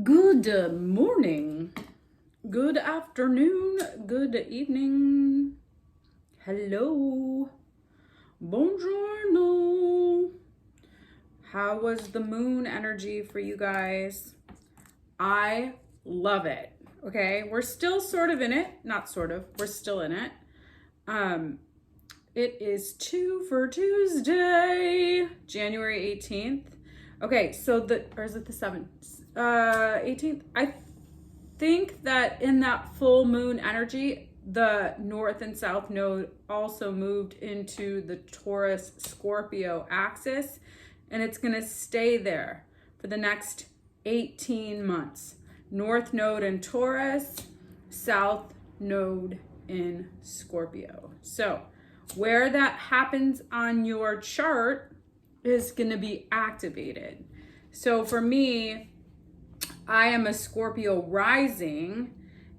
Good morning, good afternoon, good evening, hello, buongiorno. How was the moon energy for you guys? I love it. Okay, we're still sort of in it, not sort of, we're still in it. It is 2 for Tuesday, January 18th. Okay, so or is it the 7th? 18th. I think that in that full moon energy, the north and south node also moved into the Taurus Scorpio axis, and it's going to stay there for the next 18 months. North node in Taurus, south node in Scorpio. So where that happens on your chart is going to be activated. So for me, I am a Scorpio rising,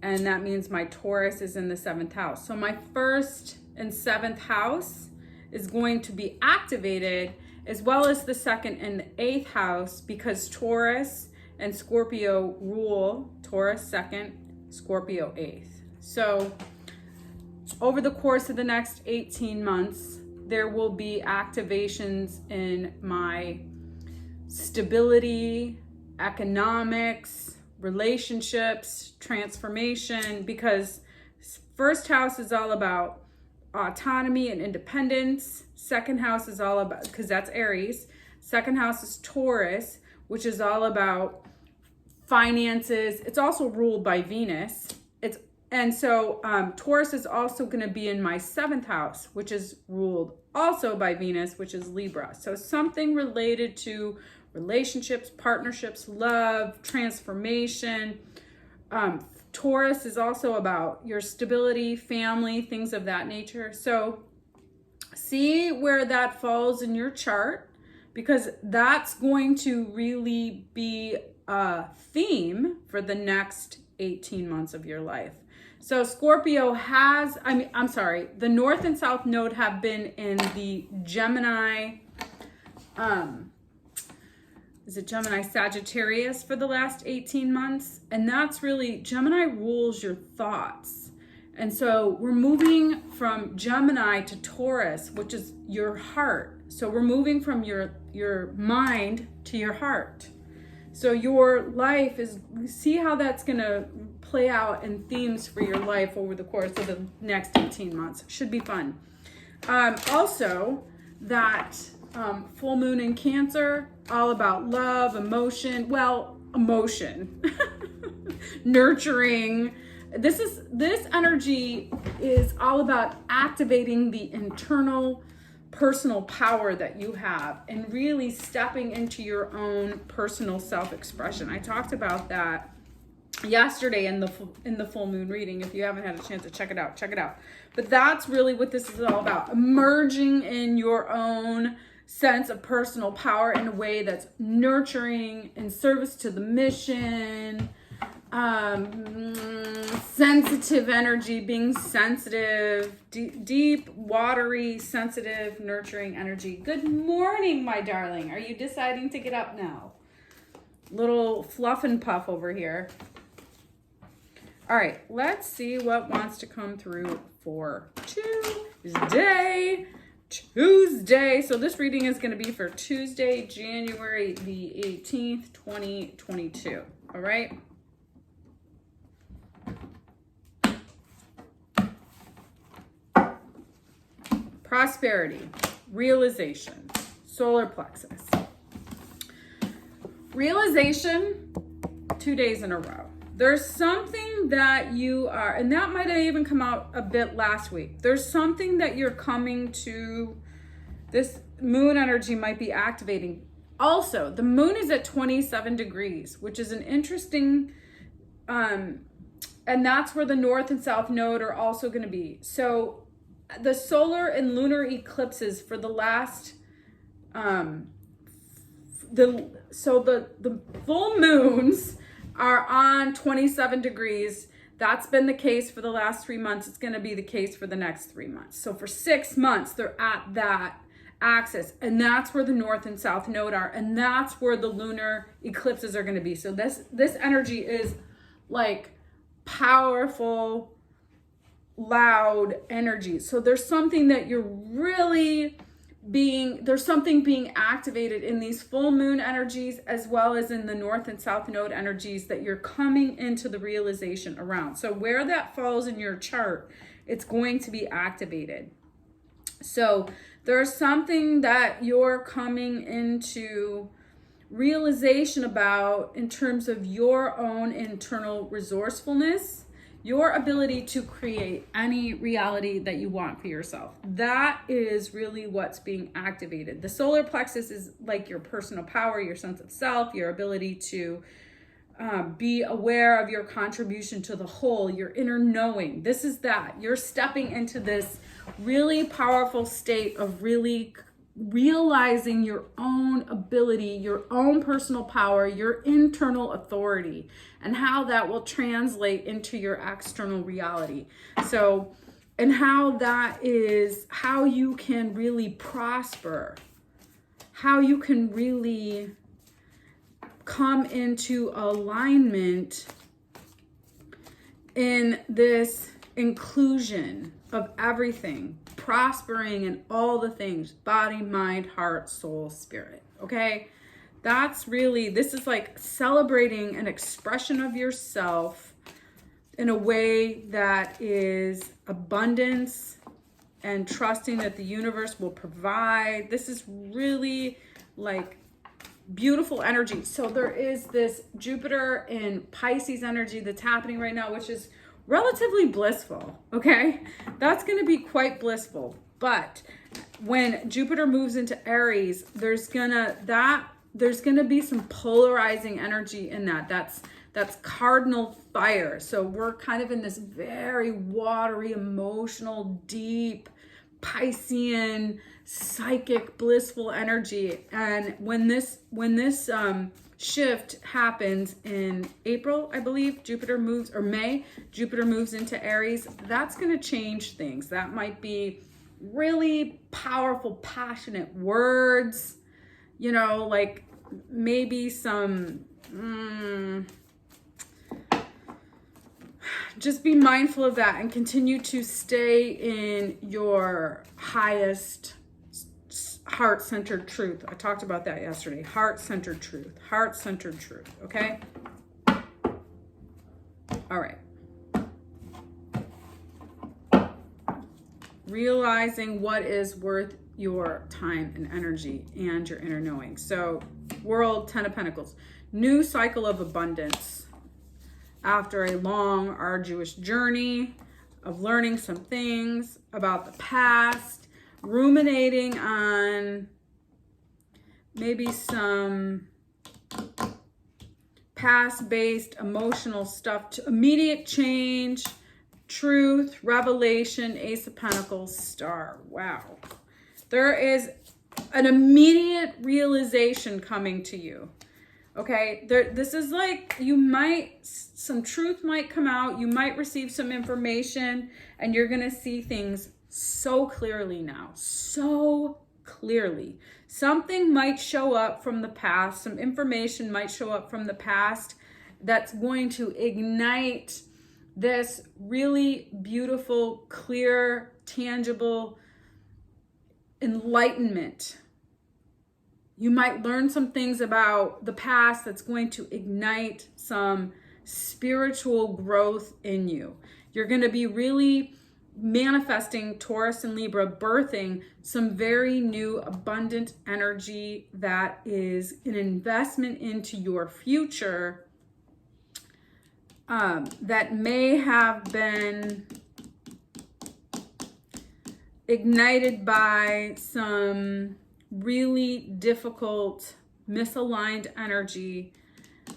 and that means my Taurus is in the 7th house. So my 1st and 7th house is going to be activated, as well as the 2nd and the 8th house, because Taurus and Scorpio rule Taurus 2nd, Scorpio 8th. So over the course of the next 18 months, there will be activations in my stability, economics, relationships, transformation, because 1st house is all about autonomy and independence. 2nd house is all about, because that's Aries. 2nd house is Taurus, which is all about finances. It's also ruled by Venus. So Taurus is also going to be in my 7th house, which is ruled also by Venus, which is Libra. So something related to relationships, partnerships, love, transformation. Taurus is also about your stability, family, things of that nature. So see where that falls in your chart, because that's going to really be a theme for the next 18 months of your life. So Scorpio the North and South node have been in the Gemini, Gemini Sagittarius for the last 18 months. And that's really, Gemini rules your thoughts. And so we're moving from Gemini to Taurus, which is your heart. So we're moving from your mind to your heart. So your life is, see how that's going to play out in themes for your life over the course of the next 18 months. Should be fun. Also, that full moon in Cancer, all about love, emotion, nurturing. This energy is all about activating the internal personal power that you have and really stepping into your own personal self-expression. I talked about that yesterday in the full moon reading. If you haven't had a chance to check it out. But that's really what this is all about. Emerging in your own sense of personal power in a way that's nurturing, in service to the mission, sensitive energy, being sensitive, deep, watery, sensitive, nurturing energy. Good morning, my darling. Are you deciding to get up now? Little fluff and puff over here. All right, let's see what wants to come through for Tuesday. So this reading is going to be for Tuesday, January the 18th, 2022. All right. Prosperity, realization, solar plexus. Realization, 2 days in a row. There's something that you are, and that might have even come out a bit last week. There's something that you're coming to, this moon energy might be activating. Also, the moon is at 27 degrees, which is an interesting, and that's where the North and South node are also going to be. So the solar and lunar eclipses for the last, the full moons are on 27 degrees. That's been the case for the last 3 months. It's going to be the case for the next 3 months. So for 6 months, they're at that axis, and that's where the north and south node are, and that's where the lunar eclipses are going to be. So this energy is like powerful, loud energy. So there's something that you're really there's something being activated in these full moon energies, as well as in the north and south node energies, that you're coming into the realization around. So where that falls in your chart, it's going to be activated. So there's something that you're coming into realization about in terms of your own internal resourcefulness, your ability to create any reality that you want for yourself. That is really what's being activated. The solar plexus is like your personal power, your sense of self, your ability to be aware of your contribution to the whole, your inner knowing. This is that. You're stepping into this really powerful state of really realizing your own ability, your own personal power, your internal authority, and how that will translate into your external reality. So, and how that is how you can really prosper, how you can really come into alignment in this inclusion of everything, prospering in all the things, body, mind, heart, soul, spirit. Okay, that's really, this is like celebrating an expression of yourself in a way that is abundance and trusting that the universe will provide. This is really like beautiful energy. So there is this Jupiter in Pisces energy that's happening right now, which is relatively blissful. Okay, that's going to be quite blissful. But when Jupiter moves into Aries, there's gonna be some polarizing energy in that. That's cardinal fire. So we're kind of in this very watery, emotional, deep, Piscean, psychic, blissful energy. And when this shift happens in April, I believe, May, Jupiter moves into Aries, that's going to change things. That might be really powerful, passionate words, you know, like maybe some, just be mindful of that and continue to stay in your highest heart-centered truth. I talked about that yesterday. Heart-centered truth. Heart-centered truth. Okay? All right. Realizing what is worth your time and energy and your inner knowing. So, World, 10 of Pentacles. New cycle of abundance. After a long, arduous journey of learning some things about the past, ruminating on maybe some past-based emotional stuff, to immediate change, truth, revelation, Ace of Pentacles, Star. Wow. There is an immediate realization coming to you. Okay, this is like, some truth might come out, you might receive some information, and you're going to see things so clearly now, so clearly. Something might show up from the past, some information might show up from the past that's going to ignite this really beautiful, clear, tangible enlightenment. You might learn some things about the past that's going to ignite some spiritual growth in you. You're going to be really manifesting, Taurus and Libra, birthing some very new abundant energy that is an investment into your future, that may have been ignited by some really difficult, misaligned energy,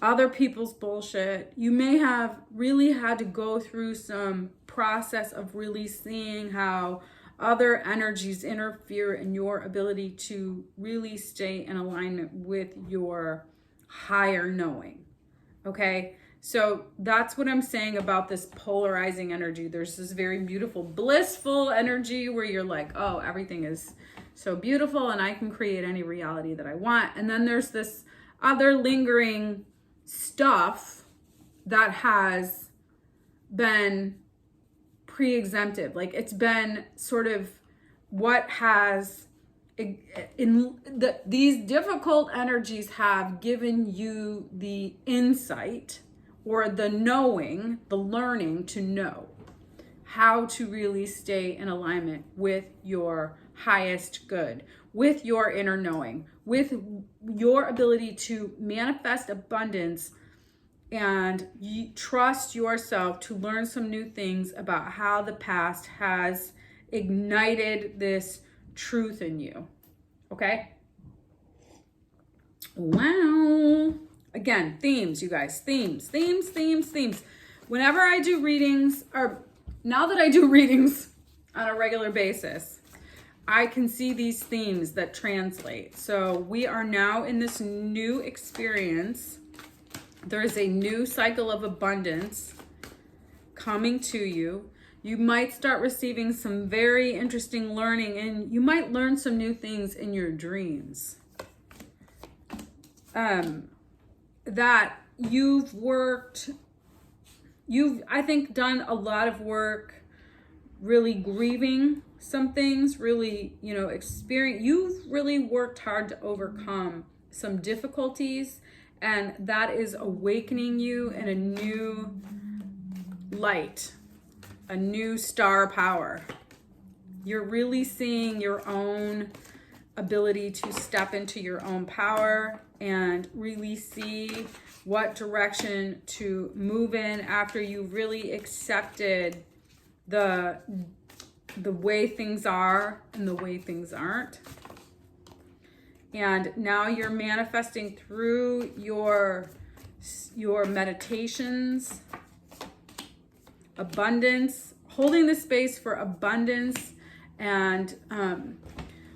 other people's bullshit. You may have really had to go through some process of really seeing how other energies interfere in your ability to really stay in alignment with your higher knowing. Okay? So that's what I'm saying about this polarizing energy. There's this very beautiful, blissful energy where you're like, oh, everything is so beautiful and I can create any reality that I want. And then there's this other lingering stuff that has been pre-exemptive. Like it's been sort of what has these difficult energies have given you the insight or the knowing, the learning to know how to really stay in alignment with your highest good, with your inner knowing, with your ability to manifest abundance and trust yourself to learn some new things about how the past has ignited this truth in you. Okay? Wow. Again, themes, you guys. Themes. Whenever I do readings, or now that I do readings on a regular basis, I can see these themes that translate. So we are now in this new experience. There is a new cycle of abundance coming to you. You might start receiving some very interesting learning, and you might learn some new things in your dreams. That you've I think, done a lot of work really grieving some things, really, you've really worked hard to overcome some difficulties, and that is awakening you in a new light, a new star power. You're really seeing your own ability to step into your own power and really see what direction to move in after you really accepted the way things are and the way things aren't. And now you're manifesting through your meditations, abundance, holding the space for abundance, and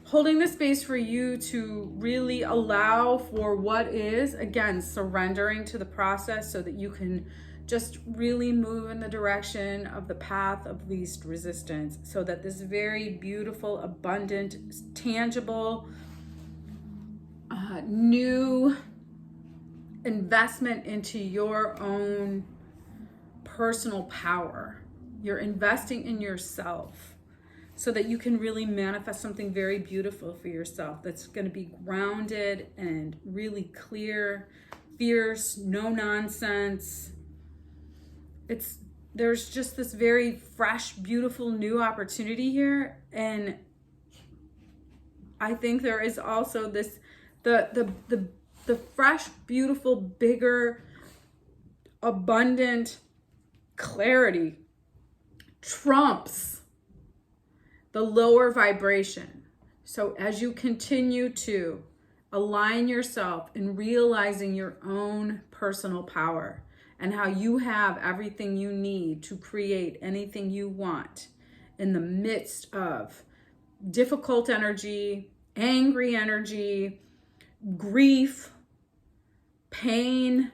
holding the space for you to really allow for what is, again, surrendering to the process so that you can just really move in the direction of the path of least resistance, so that this very beautiful, abundant, tangible, new investment into your own personal power. You're investing in yourself so that you can really manifest something very beautiful for yourself that's going to be grounded and really clear, fierce, no nonsense. There's just this very fresh, beautiful new opportunity here, and I think there is also this the fresh, beautiful, bigger, abundant clarity trumps the lower vibration. So as you continue to align yourself in realizing your own personal power and how you have everything you need to create anything you want in the midst of difficult energy, angry energy, grief, pain.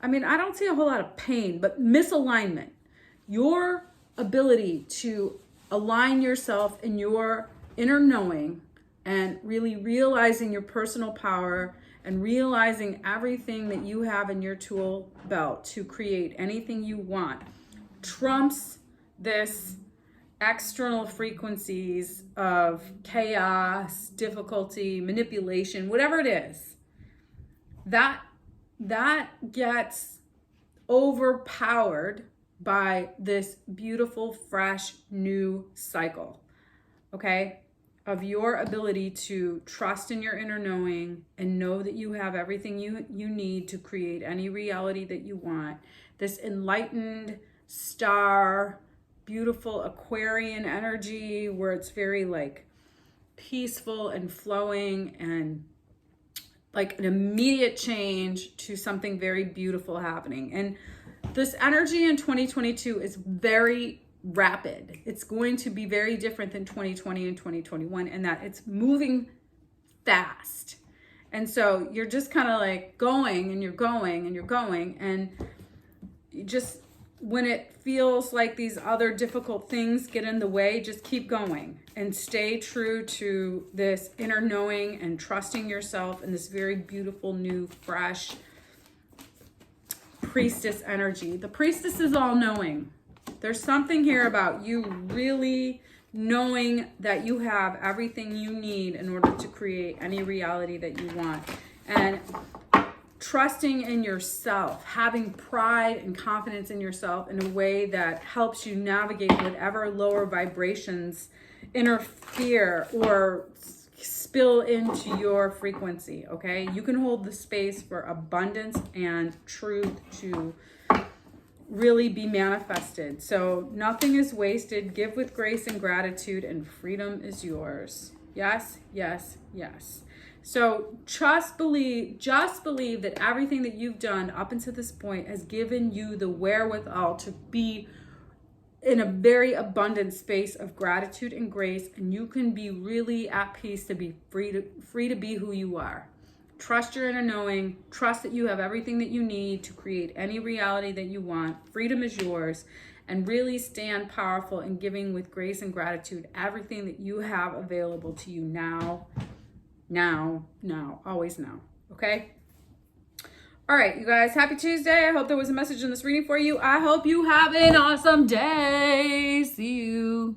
I mean, I don't see a whole lot of pain, but misalignment. Your ability to align yourself in your inner knowing and really realizing your personal power and realizing everything that you have in your tool belt to create anything you want trumps this external frequencies of chaos, difficulty, manipulation, whatever it is. That gets overpowered by this beautiful, fresh, new cycle, okay, of your ability to trust in your inner knowing and know that you have everything you need to create any reality that you want. This enlightened star, beautiful Aquarian energy where it's very like peaceful and flowing and like an immediate change to something very beautiful happening. And this energy in 2022 is very rapid. It's going to be very different than 2020 and 2021 in that it's moving fast. And so you're just kind of like going and you're going and you're going, and you just when it feels like these other difficult things get in the way, just keep going and stay true to this inner knowing and trusting yourself in this very beautiful, new, fresh priestess energy. The priestess is all knowing. There's something here about you really knowing that you have everything you need in order to create any reality that you want. And trusting in yourself, having pride and confidence in yourself in a way that helps you navigate whatever lower vibrations interfere or spill into your frequency, okay? You can hold the space for abundance and truth to really be manifested. So nothing is wasted. Give with grace and gratitude, and freedom is yours. Yes, yes, yes. So just believe that everything that you've done up until this point has given you the wherewithal to be in a very abundant space of gratitude and grace, and you can be really at peace to be free to be who you are. Trust your inner knowing. Trust that you have everything that you need to create any reality that you want. Freedom is yours. And really stand powerful in giving with grace and gratitude everything that you have available to you now, always now. Okay? All right, you guys, happy Tuesday. I hope there was a message in this reading for you. I hope you have an awesome day. See you.